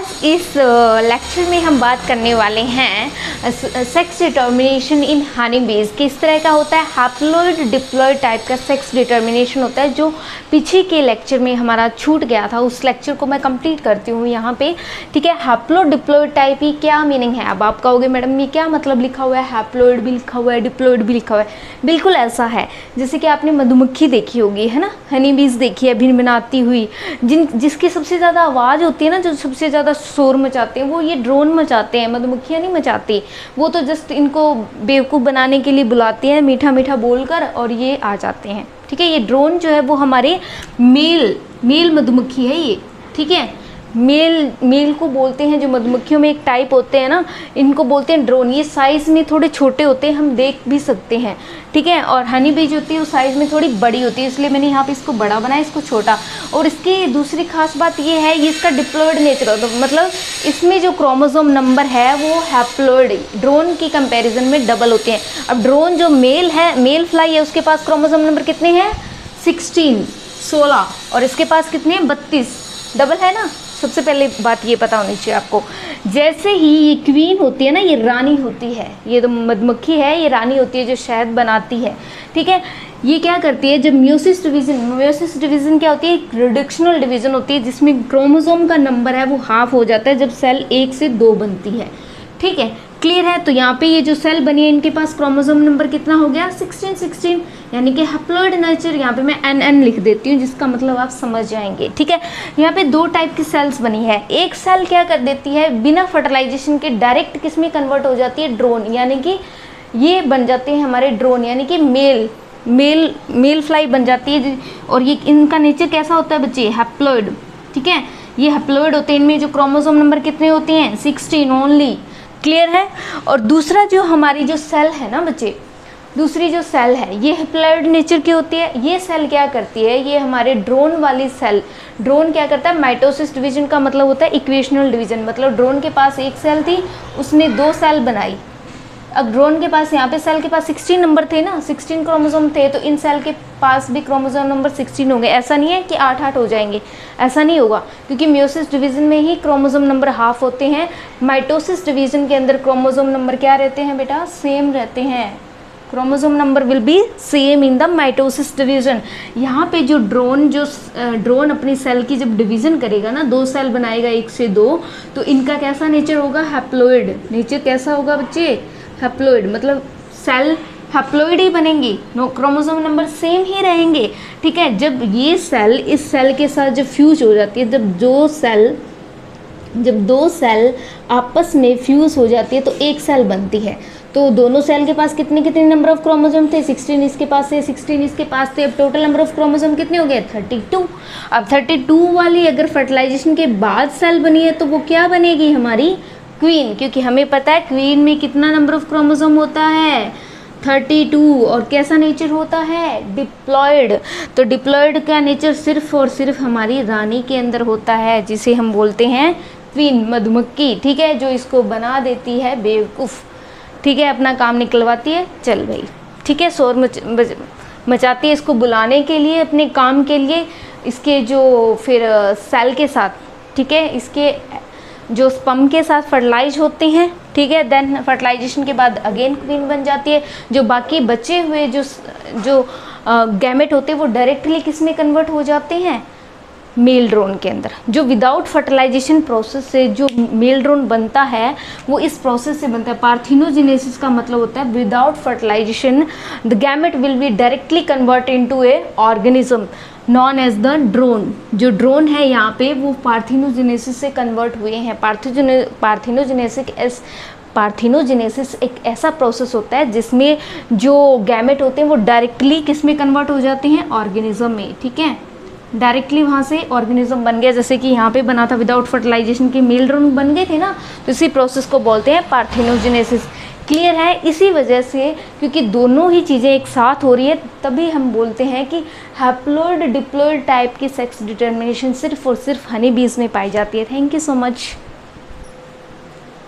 आज इस लेक्चर में हम बात करने वाले हैं सेक्स डिटर्मिनेशन इन हनी बीज। किस तरह का होता है, हैप्लॉइड डिप्लॉइड टाइप का सेक्स डिटर्मिनेशन होता है, जो पीछे के लेक्चर में हमारा छूट गया था। उस लेक्चर को मैं कंप्लीट करती हूँ यहाँ पे, ठीक है। हैप्लॉइड डिप्लॉइड टाइप की क्या मीनिंग है। अब आप कहोगे मैडम ये क्या मतलब लिखा हुआ है, हैप्लॉइड भी लिखा हुआ है, डिप्लॉइड भी लिखा हुआ है। बिल्कुल ऐसा है, जैसे कि आपने मधुमक्खी देखी होगी, है ना, हनी बीज देखी है भिनभिनाती हुई, जिसकी सबसे ज़्यादा आवाज़ होती है ना, जो सबसे ज़्यादा शोर मचाते हैं, वो ये ड्रोन मचाते हैं, मधुमक्खियाँ नहीं मचाती। वो तो जस्ट इनको बेवकूफ़ बनाने के लिए बुलाते हैं मीठा मीठा बोलकर, और ये आ जाते हैं, ठीक है। ये ड्रोन जो है वो हमारे मेल मधुमक्खी है ये, ठीक है। मेल को बोलते हैं, जो मधुमक्खियों में एक टाइप होते हैं ना, इनको बोलते हैं ड्रोन। ये साइज़ में थोड़े छोटे होते हैं, हम देख भी सकते हैं, ठीक है। और हनी बीज होती है वो साइज़ में थोड़ी बड़ी होती है, इसलिए मैंने यहाँ पे इसको बड़ा बनाया, इसको छोटा। और इसकी दूसरी खास बात ये है, ये इसका डिप्लॉइड नेचर होता है, मतलब इसमें जो क्रोमोसोम नंबर है वो हैप्लॉइड ड्रोन की कंपेरिजन में डबल होते हैं। अब ड्रोन जो मेल है, मेल फ्लाई है, उसके पास क्रोमोसोम नंबर कितने हैं, 16, और इसके पास कितने हैं, 32, डबल है ना। सबसे पहले बात ये पता होनी चाहिए आपको। जैसे ही ये क्वीन होती है ना, ये रानी होती है, ये तो मधुमक्खी है, ये रानी होती है जो शहद बनाती है, ठीक है। ये क्या करती है, जब म्यूसिस डिवीज़न क्या होती है, एक रिडक्शनल डिवीज़न होती है, जिसमें क्रोमोसोम का नंबर है वो हाफ हो जाता है जब सेल 1 से 2 बनती है, ठीक है। क्लियर है। तो यहाँ पे ये जो सेल बनी है, इनके पास क्रोमोसोम नंबर कितना हो गया, 16, यानी कि हैप्लॉइड नेचर। यहाँ पे मैं NN लिख देती हूँ, जिसका मतलब आप समझ जाएंगे, ठीक है। यहाँ पे 2 टाइप की सेल्स बनी है। एक सेल क्या कर देती है, बिना फर्टिलाइजेशन के डायरेक्ट किस में कन्वर्ट हो जाती है, ड्रोन, यानी कि ये बन जाते हैं हमारे ड्रोन, यानी कि मेल फ्लाई बन जाती है। और ये इनका नेचर कैसा होता है बच्चे, हैप्लॉइड, ठीक है। ये हैप्लॉइड होते हैं, इनमें जो क्रोमोसोम नंबर कितने होते हैं, 16 ओनली। क्लियर है। और दूसरा जो हमारी जो सेल है ना बच्चे, दूसरी जो सेल है ये हैप्लॉइड नेचर की होती है। ये सेल क्या करती है, ये हमारे ड्रोन वाली सेल, ड्रोन क्या करता है, माइटोसिस डिवीजन का मतलब होता है इक्वेशनल डिवीजन। मतलब ड्रोन के पास एक सेल थी, उसने 2 सेल बनाई। अब ड्रोन के पास, यहाँ पे सेल के पास 16 नंबर थे ना, 16 क्रोमोसोम थे, तो इन सेल के पास भी क्रोमोसोम नंबर 16 होंगे। ऐसा नहीं है कि 8 हो जाएंगे, ऐसा नहीं होगा, क्योंकि म्यूसिस डिवीज़न में ही क्रोमोसोम नंबर हाफ होते हैं। माइटोसिस डिवीज़न के अंदर क्रोमोसोम नंबर क्या रहते हैं बेटा, सेम रहते हैं। Chromosome number will be same in the mitosis division. यहाँ पे जो ड्रोन अपनी सेल की जब डिवीज़न करेगा ना, 2 सेल बनाएगा 1 से 2, तो इनका कैसा नेचर होगा, हैप्लॉइड नेचर। कैसा होगा बच्चे, हैप्लॉइड, मतलब सेल हैप्लॉइड ही बनेंगी, नो क्रोमोसोम नंबर सेम ही रहेंगे, ठीक है। जब ये सेल इस सेल के साथ जब फ्यूज हो जाती है, जब दो सेल आपस में फ्यूज हो जाती है तो एक सेल बनती है। तो दोनों सेल के पास कितने कितने नंबर ऑफ क्रोमोसोम थे, 16 इसके पास है, 16 इसके पास थे। अब टोटल नंबर ऑफ क्रोमोसोम कितने हो गए, 32। अब 32 वाली अगर फर्टिलाइजेशन के बाद सेल बनी है तो वो क्या बनेगी, हमारी क्वीन, क्योंकि हमें पता है क्वीन में कितना नंबर ऑफ क्रोमोसोम होता है, 32। और कैसा नेचर होता है, डिप्लॉइड। तो डिप्लॉइड का नेचर सिर्फ और सिर्फ हमारी रानी के अंदर होता है, जिसे हम बोलते हैं क्वीन, मधुमक्खी, ठीक है, जो इसको बना देती है बेवकूफ़, ठीक है, अपना काम निकलवाती है, चल भाई, ठीक है, शोर मचाती है इसको बुलाने के लिए, अपने काम के लिए, इसके जो फिर सेल के साथ, ठीक है, इसके जो स्पर्म के साथ फर्टिलाइज होते हैं, ठीक है। देन फर्टिलाइजेशन के बाद अगेन क्वीन बन जाती है। जो बाकी बचे हुए जो गैमेट होते हैं वो डायरेक्टली किस में कन्वर्ट हो जाते हैं, मेल ड्रोन के अंदर। जो विदाउट फर्टिलाइजेशन प्रोसेस से जो मेल ड्रोन बनता है वो इस प्रोसेस से बनता है। पार्थिनोजेनेसिस का मतलब होता है without fertilization the gamete will be directly convert into a organism known as the drone. जो ड्रोन है यहाँ पे वो पार्थिनोजेनेसिस से कन्वर्ट हुए हैं। पार्थिनोजेनेसिस एक ऐसा प्रोसेस होता है जिसमें जो गैमेट होते हैं वो डायरेक्टली किस में कन्वर्ट हो जाते हैं, ऑर्गेनिज्म में, ठीक है। डायरेक्टली वहाँ से ऑर्गेनिज्म बन गया, जैसे कि यहाँ पे बना था विदाउट फर्टिलाइजेशन के मेल ड्रोन बन गए थे ना, तो इसी प्रोसेस को बोलते हैं पार्थिनोजेनेसिस। क्लियर है। इसी वजह से, क्योंकि दोनों ही चीज़ें एक साथ हो रही है, तभी हम बोलते हैं कि हैप्लॉइड डिप्लॉइड टाइप की सेक्स डिटर्मिनेशन सिर्फ और सिर्फ हनी बीज में पाई जाती है। Thank you so much.